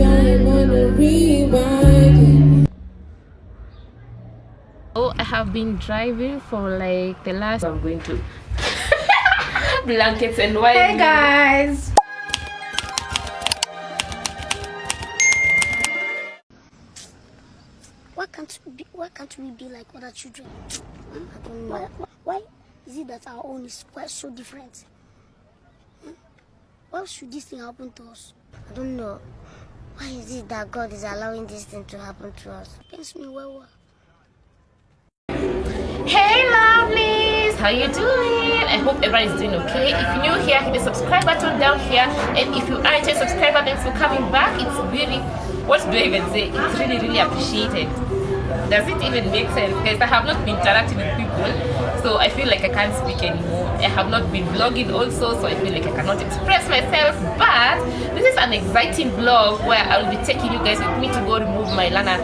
time on a rewind. Oh, I have been driving for like the last. I'm going to blankets and wine. Hey guys. Why can't we be like other children? I don't know. Why is it that our own is quite so different? Why should this thing happen to us? I don't know. Why is it that God is allowing this thing to happen to us? It pains me well. Hey lovelies, how you doing? I hope everyone is doing okay. If you're new here, hit the subscribe button down here, and if you aren't a subscriber, thanks for coming back. It's really, what do I even say? It's really appreciated. Does it even make sense? Guys, I have not been interacting with people, so I feel like I can't speak anymore. I have not been vlogging also, so I feel like I cannot express myself. But this is an exciting vlog where I'll be taking you guys with me to go remove my Lana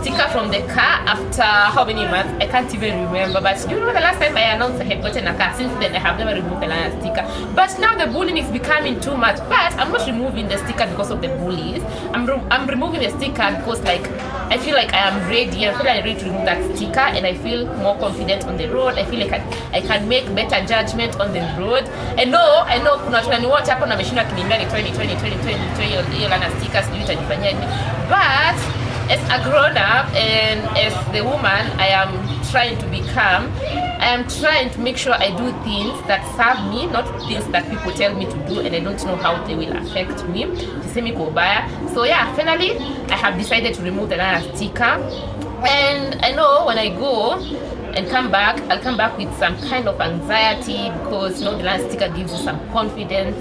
sticker from the car after how many months? I can't even remember. But do you remember the last time I announced I had gotten a car? Since then I have never removed the Lana sticker. But now the bullying is becoming too much. But I'm not removing the sticker because of the bullies. I'm removing the sticker because like I feel like I am ready. I feel like I'm ready to remove that sticker, and I feel more confident on the road. I feel like I can make better judgment on the road. I know kuna watu wananiwatch hapo na ameshinda kiniambia ni 20 hiyo Lana stickers sijui itanifanyia nini. But as a grown up and as the woman I am trying to become, I am trying to make sure I do things that serve me, not things that people tell me to do and I don't know how they will affect me. So yeah, finally I have decided to remove the Lana sticker, and I know when I go and come back, I'll come back with some kind of anxiety because you know the Lana sticker gives you some confidence.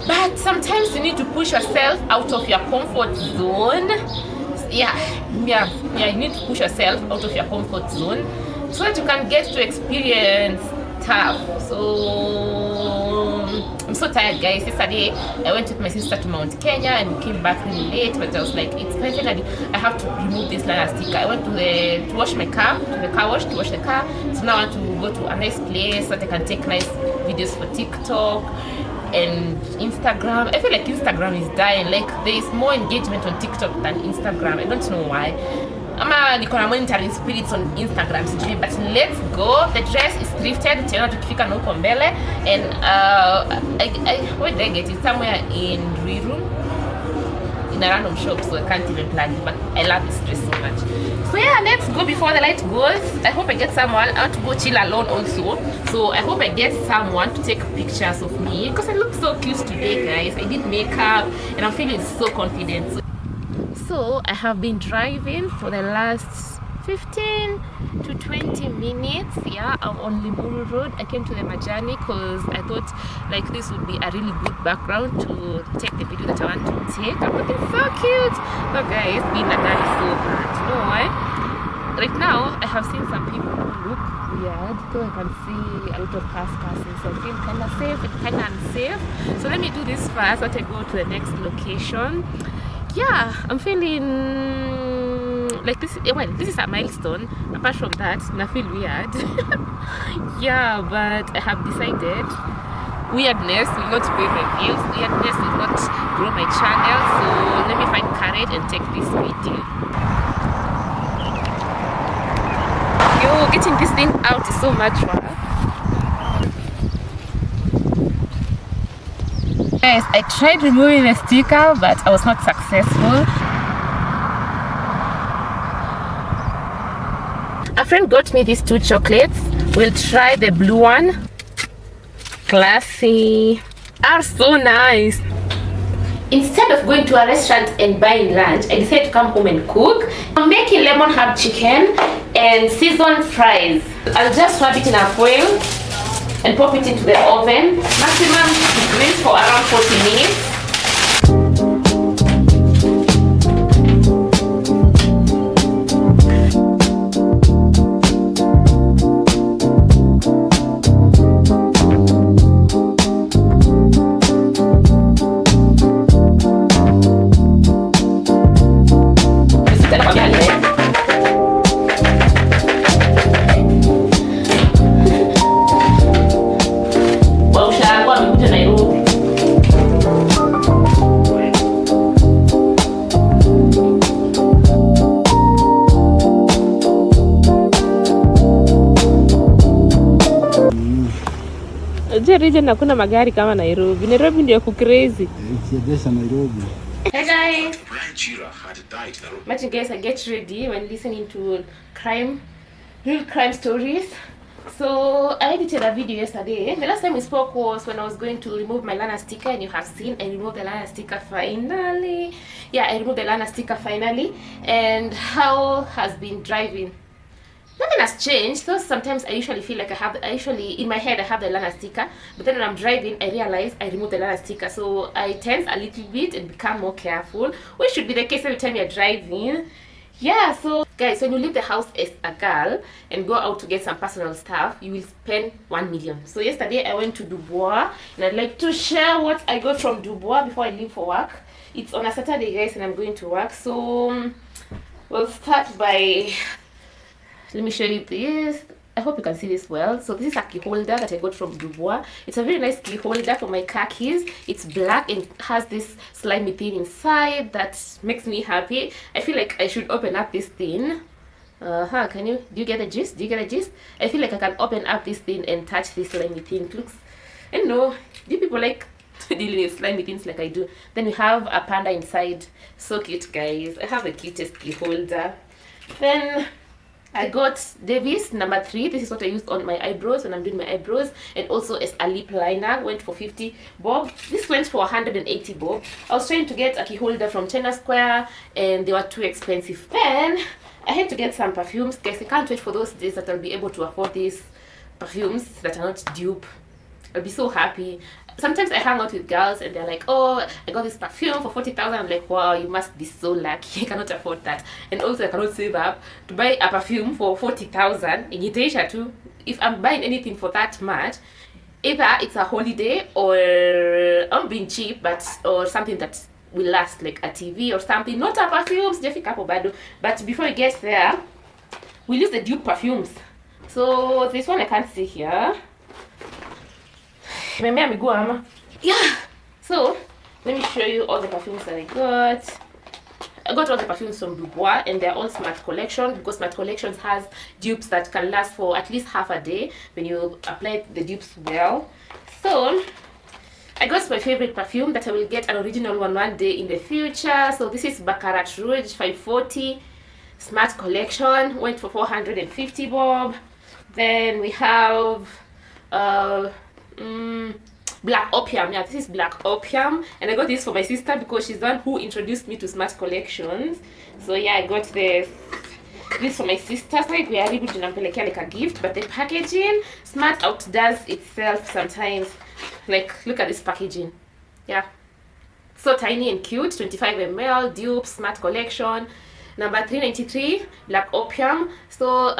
But sometimes you need to push yourself out of your comfort zone. Yeah, you need to push yourself out of your comfort zone so that you can get to experience stuff. So I'm so tired, guys. Yesterday I went with my sister to Mount Kenya and we came back really late, but I was like, it's finally I have to remove this Lana sticker. I went to wash my car, to the car wash to wash the car. So now I want to go to a nice place so that I can take nice videos for TikTok and Instagram. I feel like Instagram is dying. Like there is more engagement on TikTok than Instagram. I don't know why. Niko na monitoring spirits on Instagram, but let's go. The dress is thrifted. Tena tukifika na huko mbele, and where did I get it? Somewhere in Ruiru, in a random shop, so I can't even plan it, but I love this dress so much. So yeah, let's go before the light goes. I hope I get someone. I want to go chill alone also, so I hope I get someone to take pictures of me because I look so cute today, guys. I did makeup and I'm feeling so confident. So I have been driving for the last 15 to 20 minutes. Yeah, I'm on Limuru Road. I came to the Majani because I thought like this would be a really good background to take the video that I want to take. I'm looking so cute. But guys, being a dad is so hard. You know why? Right now I have seen some people who look weird, so I can see a lot of cars passing, so I feel kind of safe and kind of unsafe. So let me do this first so that I go to the next location. Yeah, I'm feeling like this. Well, this is a milestone. Apart from that, I feel weird. Yeah, but I have decided weirdness will not pay my bills. Weirdness will not grow my channel. So let me find courage and take this video. Yo, getting this thing out is so much fun. Guys, I tried removing the sticker, but I was not successful. A friend got me these two chocolates. We'll try the blue one. Classy. Are so nice. Instead of going to a restaurant and buying lunch, I decided to come home and cook. I'm making lemon herb chicken and seasoned fries. I'll just wrap it in a foil and pop it into the oven. Maximum degrees for around 40 minutes. Nairobi. region hakuna magari kama Nairobi. Nairobi ndio crazy. Ikiendesha Nairobi. Hey guys. Imagine guys, I get ready when listening to real crime stories. So I edited a video yesterday. The last time we spoke was when I was going to remove my Lana sticker, and you have seen I removed the Lana sticker finally. Yeah, I removed the Lana sticker finally. And how has been driving? Nothing has changed. So sometimes I usually feel like in my head I have the Lana sticker, but then when I'm driving I realize I removed the Lana sticker. So I tense a little bit and become more careful, which should be the case every time you're driving. Yeah, so guys, when you leave the house as a girl and go out to get some personal stuff, you will spend 1 million. So yesterday I went to Dubois, and I'd like to share what I got from Dubois before I leave for work. It's on a Saturday, guys, and I'm going to work. So we'll start by, let me show you this. I hope you can see this well. So this is a key holder that I got from Dubois. It's a very nice key holder for my car keys. It's black and has this slimy thing inside that makes me happy. I feel like I should open up this thing. Do you get the gist? Do you get the gist? I feel like I can open up this thing and touch this slimy thing. It looks, I don't know, do people like dealing with slimy things like I do? Then we have a panda inside. So cute, guys. I have the cutest key holder. Then I got Davis number 3. This is what I used on my eyebrows when I'm doing my eyebrows, and also as a lip liner. Went for 50 bob. This went for 180 bob. I was trying to get a key holder from China Square and they were too expensive. Then I had to get some perfumes. Guys, I can't wait for those days that I'll be able to afford these perfumes that are not dupe. I'll be so happy. Sometimes I hang out with girls and they're like, oh, I got this perfume for 40,000. I'm like, wow, you must be so lucky. I cannot afford that. And also I cannot save up to buy a perfume for 40,000 in Italia too. If I'm buying anything for that much, either it's a holiday or I'm being cheap, or something that will last, like a TV or something. Not a perfume, but before we get there, we'll use the dupe perfumes. So this one I can't see here. Yeah, so let me show you all the perfumes that I got. I got all the perfumes from Dubois, and they're all Smart Collection, because Smart Collections has dupes that can last for at least half a day when you apply the dupes well. So I got my favorite perfume that I will get an original one day in the future. So this is Baccarat Rouge 540 Smart Collection, went for 450 bob. Then we have Black Opium. Yeah, this is Black Opium, and I got this for my sister because she's the one who introduced me to Smart Collections. So yeah, I got this for my sister. So we are able to nampelekea like a gift, but the packaging, Smart outdoes itself sometimes. Like, look at this packaging. Yeah, so tiny and cute. 25 ml dupe, Smart Collection. Number 393, Black Opium. So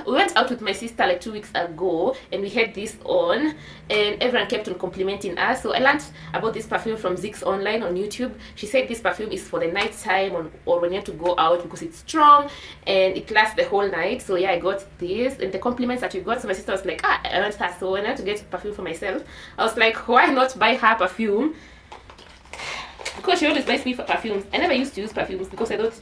we went out with my sister like 2 weeks ago, and we had this on, and everyone kept on complimenting us. So I learned about this perfume from Zix online on YouTube. She said this perfume is for the night time or when you have to go out, because it's strong and it lasts the whole night. So yeah, I got this, and the compliments that we got, so my sister was like, I want her. So when I had to get perfume for myself, I was like, why not buy her perfume? Because she always buys me for perfumes. I never used to use perfumes because I thought,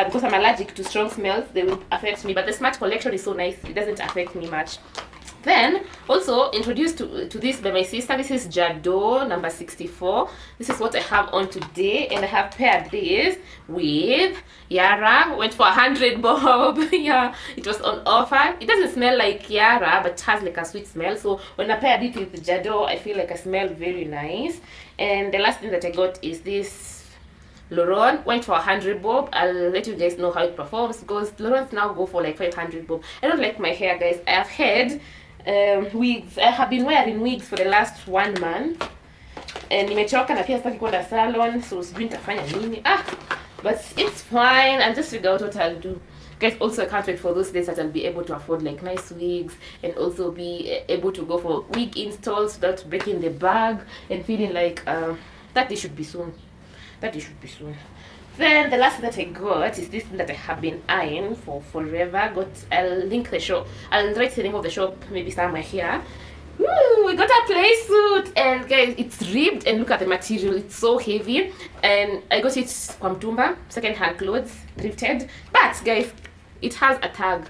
because I'm allergic to strong smells, they will affect me. But the Smart Collection is so nice, it doesn't affect me much. Then also introduced to this by my sister. This is Jado number 64. This is what I have on today, and I have paired this with Yara. Went for 100 bob. Yeah, it was on offer. It doesn't smell like Yara, but it has like a sweet smell. So when I paired it with Jado, I feel like I smell very nice. And the last thing that I got is this Laurent. Went for 100 bob. I'll let you guys know how it performs, because Laurent's now go for like 500 bob. I don't like my hair, guys. I have had wigs. I have been wearing wigs for the last 1 month, and nimechoka na pia sitaki kwenda salon, so sijui nitafanya nini. But it's fine. I'll just figure out what I'll do. Guys, also I can't wait for those days that I'll be able to afford like nice wigs, and also be able to go for wig installs without breaking the bag and feeling like that day should be soon. That day should be soon. Then the last thing that I got is this thing that I have been eyeing for forever. I'll link the shop. I'll write the name of the shop maybe somewhere here. Woo, we got a play suit, and guys, it's ribbed, and look at the material. It's so heavy, and I got it from Tumba, second-hand clothes, thrifted. But guys, it has a tag,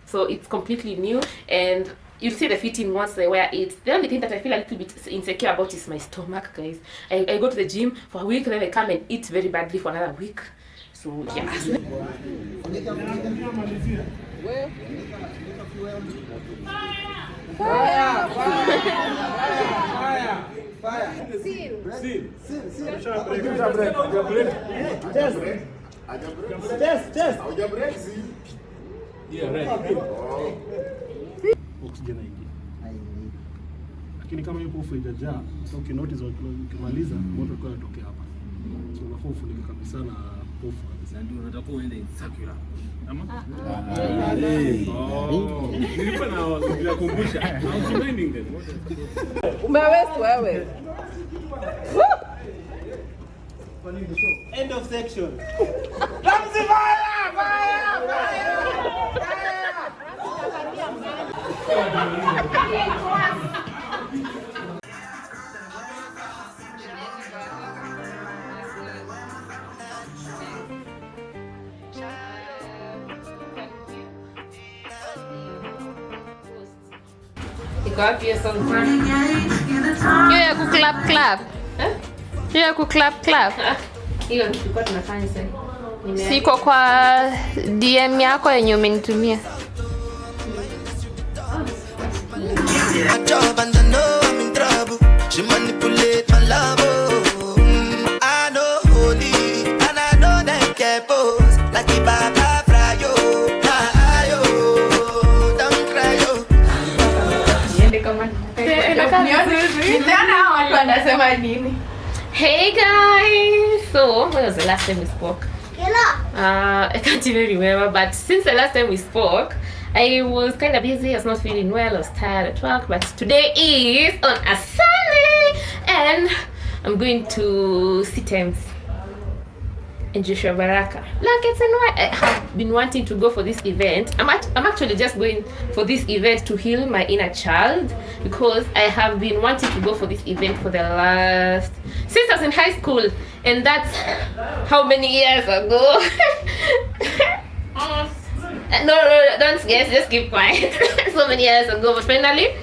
so it's completely new, and you'll see the fitting once they wear it. The only thing that I feel a little bit insecure about is my stomach, guys. I go to the gym for a week, then I come and eat very badly for another week. So yeah. Oxygen haingii. Lakini kama yuko ufu ijajaa, sasa ukinotice ukimaliza moto kwa inatokea hapa. So unafaa ufunike kabisa na pofu kabisa. Ndio unataka uende circular. Ama? Nilikuwa na kukumbusha. Umewest wewe. End of section. Iko wapi hiyo song? Hiyo ya kuclap clap. Hiyo ya kuclap clap. Hiyo tulikuwa tunafanya sasa. Siko kwa DM yako yenye umenitumia. My job and I know I'm in trouble. She manipulate my love. I know holy and I know them care pose like the Baba Frayo. Don't cry yo. Hey guys! So, when was the last time we spoke? I can't even remember, but since the last time we spoke, I was kind of busy, I was not feeling well, I was tired at work, but today is on a Sunday and I'm going to see Tems in Joshua Baraka. Blankets and white. I have been wanting to go for this event. I'm actually just going for this event to heal my inner child because I have been wanting to go for this event for the last since I was in high school, and that's how many years ago. No, don't guess, just keep quiet. So many years ago, but finally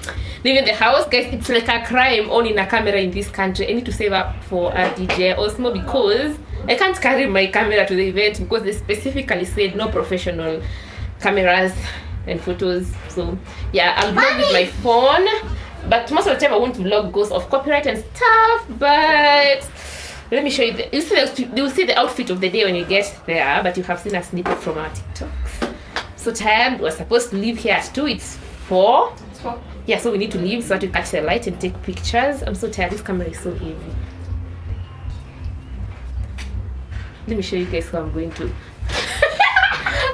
leaving the house, guys. It's like a crime owning a camera in this country. I need to save up for a DJ Osmo because I can't carry my camera to the event because they specifically said no professional cameras and photos. So yeah, I'll vlog with my phone, but most of the time I won't vlog because of copyright and stuff. But let me show you. You'll see the outfit of the day when you get there, but you have seen a snippet from our TikToks. So tired. We're supposed to leave here at 2. It's 4. It's 4. Yeah, so we need to leave so that we catch the light and take pictures. I'm so tired. This camera is so heavy. Let me show you guys who I'm going to.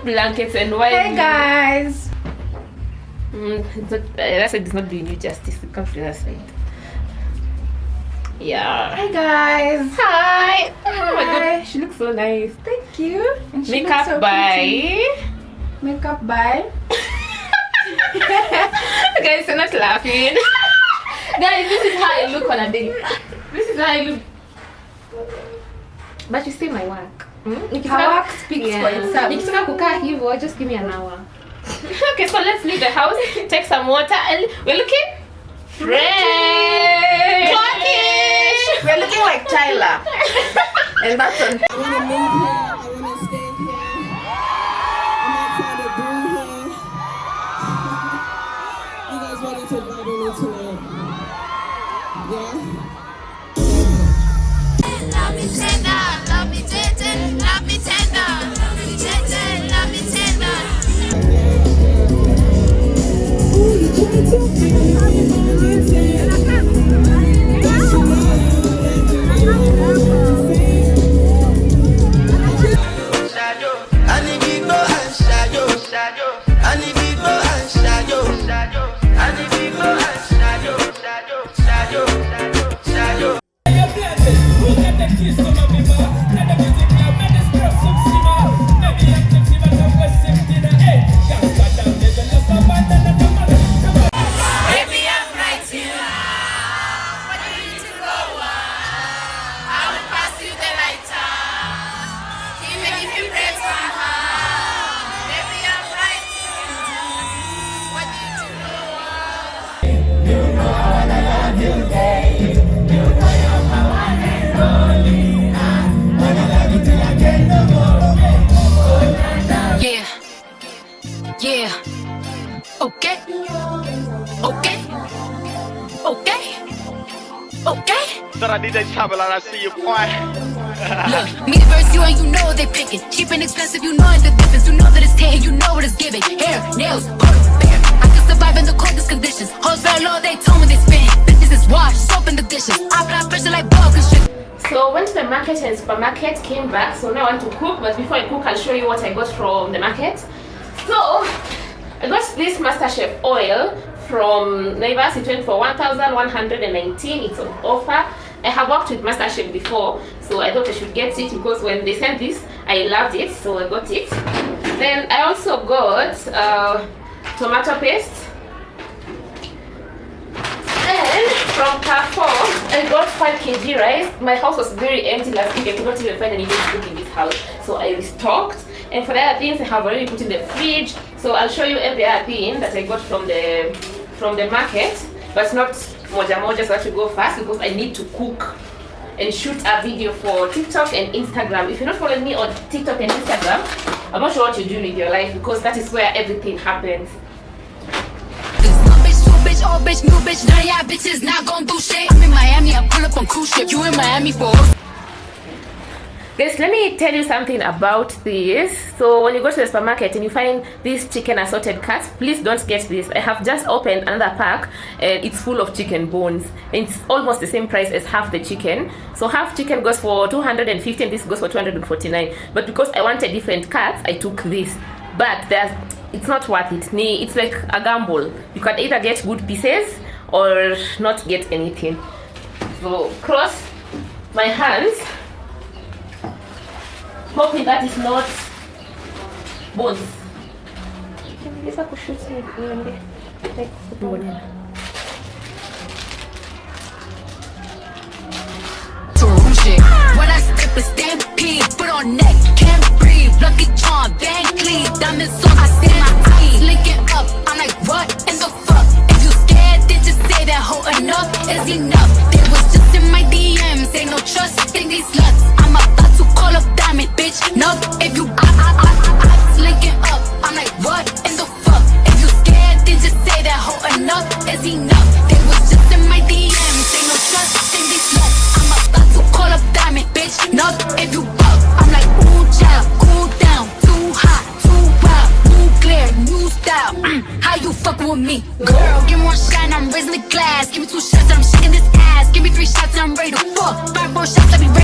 Blankets and white. Hey guys. That side is not doing you justice. Come to that side. Yeah. Hey guys. Hi. Oh my god, she looks so nice. Thank you. And she Makeup looks so by. pretty. Makeup by. Guys, you're not laughing. Guys, this is how I look on a day. This is how I look. But you see my work. Her work speaks for itself. Nikitaka kukaa hivyo, just give me an hour. Okay, so let's leave the house, take some water, and we're looking fresh. Blackish. We're looking like Tyler. And that's on. I wanna move here, I wanna stay here. I'm not trying to do here. You guys ready to vibe with me tonight? Yeah? Love me tender, love me tender, love me tender, love me tender, love me tender. Ooh, you trying out DJ Trouble and I see you, boy. Look, me versus you and you know they picking. Cheap and expensive, you know the difference. You know that it's hitting, you know what it's giving. Hair, nails, photo, bear. I can survive in the coldest conditions. Hoes very low, they told me they spin. Bitches is wash, soap in the dishes. I apply pressure like bug and shit. So went to the market and supermarket, came back. So now I want to cook, but before I cook, I'll show you what I got from the market. So I got this MasterChef oil from Naivas. It went for 1,119. It's on offer. I have worked with MasterChef before, so I thought I should get it because when they sent this, I loved it, so I got it. Then I also got tomato paste. And from Carrefour, I got 5 kg rice. My house was very empty last week. I could not even find anything to cook in this house, so I restocked. And for the other things, I have already put in the fridge. So I'll show you every other thing that I got from the market, but not moja moja. So I have to go fast because I need to cook and shoot a video for TikTok and Instagram. If you're not following me on TikTok and Instagram, I'm not sure what you're doing with your life because that is where everything happens. Old bitch, new bitch, none of y'all bitches not gon' do shit. I'm in Miami, I pull up on cruise ship. You in Miami for Guys, let me tell you something about this. So when you go to the supermarket and you find these chicken assorted cuts, please don't get this. I have just opened another pack and it's full of chicken bones. And it's almost the same price as half the chicken. So half chicken goes for 250 and this goes for 249. But because I wanted different cuts, I took this. But it's not worth it. It's like a gamble. You can either get good pieces or not get anything. So cross my hands, hoping that is not bones. When I step a stampede, put on neck, can't breathe. Lucky charm, bang clean, diamonds on I see my eyes. Linking up, I'm like, what in the fuck? If you scared, then just say that hoe enough is enough. They was just in my DMs, ain't no trust in these sluts. I'm about to call up diamond, bitch. No, if you linking up, I'm like, what in the fuck? If you scared, then just say that hoe enough is enough. They was just in my DMs, ain't no trust in these sluts. I'm about to call up diamond, bitch. No, if you buck, I'm like, ooh, child, cool down, too hot, too wild, new clear, new style. How you fucking with me? Girl, give me one shot and I'm raising the glass. Give me 2 shots and I'm shaking this ass. Give me 3 shots and I'm ready to fuck. 5 more shots, I be ready.